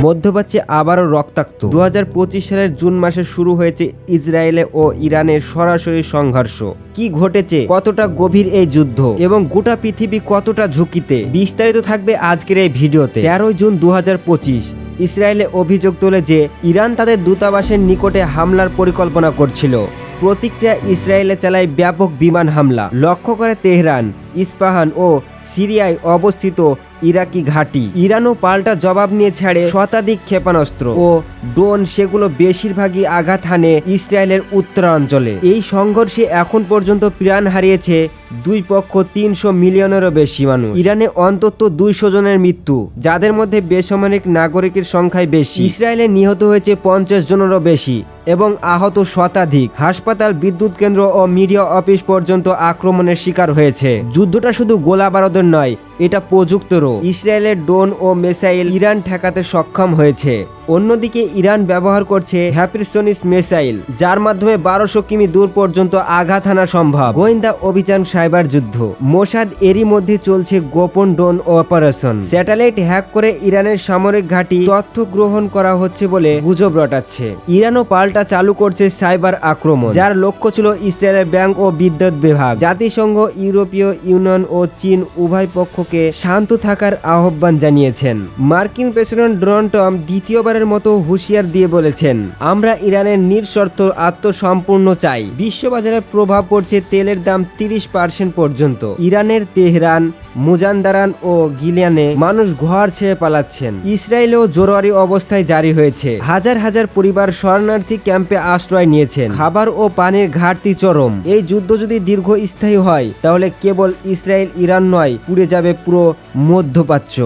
মধ্যপ্রাচ্যে আবারও রক্তাক্ত। 2025 সালের জুন মাসে শুরু হয়েছে ইসরায়েলে ও ইরানের সরাসরি সংঘর্ষ। কি ঘটেছে, কতটা গভীর এই যুদ্ধ এবং গোটা পৃথিবী কতটা ঝুঁকিতে, বিস্তারিত থাকবে আজকের এই ভিডিওতে। 13 জুন 2025 ইসরায়েলে অভিযোগ তোলে যে ইরান তাদের দূতাবাসের নিকটে হামলার পরিকল্পনা করছিল। প্রতিক্রিয়া ইসরায়েলে চালায় ব্যাপক বিমান হামলা, লক্ষ্য করে তেহরান, ইস্পাহান ও সিরিয়ায় অবস্থিত ইরাকি ঘাঁটি। ইরানও পাল্টা জবাব নিয়ে ছাড়ে শতাধিক ক্ষেপণাস্ত্র ও ড্রোন, সেগুলো বেশিরভাগই আঘাত হানে ইসরায়েলের উত্তরাঞ্চলে। এই সংঘর্ষে এখন পর্যন্ত প্রাণ হারিয়েছে দুই পক্ষ 300 মিলিয়নেরও বেশি মানুষ। ইরানে অন্তত 200 জনের মৃত্যু, যাদের মধ্যে বেসামরিক নাগরিকের সংখ্যায় বেশি। ইসরায়েলে নিহত হয়েছে 50 জনেরও বেশি এবং আহত শতাধিক। হাসপাতাল, বিদ্যুৎ কেন্দ্র ও মিডিয়া অফিস পর্যন্ত আক্রমণের শিকার হয়েছে। যুদ্ধটা শুধু গোলা বারুদের নয়, এটা প্রযুক্তরও। ইসরায়েলের ড্রোন ও মিসাইল ইরান ঠেকাতে সক্ষম হয়েছে। অন্যদিকে ইরান ব্যবহার করছে হ্যাপিসনিস মিসাইল, যার মাধ্যমে 1200 কিমি দূর পর্যন্ত আঘাত হানা সম্ভব। গোয়েন্দা অভিযান, সাইবার যুদ্ধ। মোসাদ এরই মধ্যে চলছে গোপন ড্রোন অপারেশন। স্যাটেলাইট হ্যাক করে ইরানের সামরিক ঘাঁটি তথ্য গ্রহণ করা হচ্ছে বলে গুজব রটাচ্ছে। ইরানও পাল্টা চালু করছে সাইবার আক্রমণ, যার লক্ষ্য ছিল ইসরায়েলের ব্যাংক ও বিদ্যুৎ বিভাগ। জাতিসংঘ, ইউরোপীয় ইউনিয়ন ও চীন উভয় পক্ষকে শান্ত থাকার আহ্বান জানিয়েছেন। মার্কিন প্রেসিডেন্ট ডোনাল্ড ট্রাম্প দ্বিতীয়বারের মতো হুঁশিয়ার দিয়ে বলেছেন, আমরা ইরানের নিঃশর্ত আত্মসম্পূর্ণ চাই। বিশ্ববাজারে প্রভাব পড়ছে তেলের দাম 30% পর্যন্ত। ইরানের তেহরান, মুজান্দারান ও গিলিয়ানে মানুষ ঘর ছেড়ে পালাচ্ছেন। ইসরায়েলেও জরুরি অবস্থায় জারি হয়েছে। হাজার হাজার পরিবার শরণার্থী ক্যাম্পে আশ্রয় নিয়েছেন। খাবার ও পানির ঘাটতি চরম। এই যুদ্ধ যদি দীর্ঘস্থায়ী হয়, তাহলে কেবল ইসরায়েল ইরান নয়, পুড়ে যাবে পুরো মধ্যপ্রাচ্য।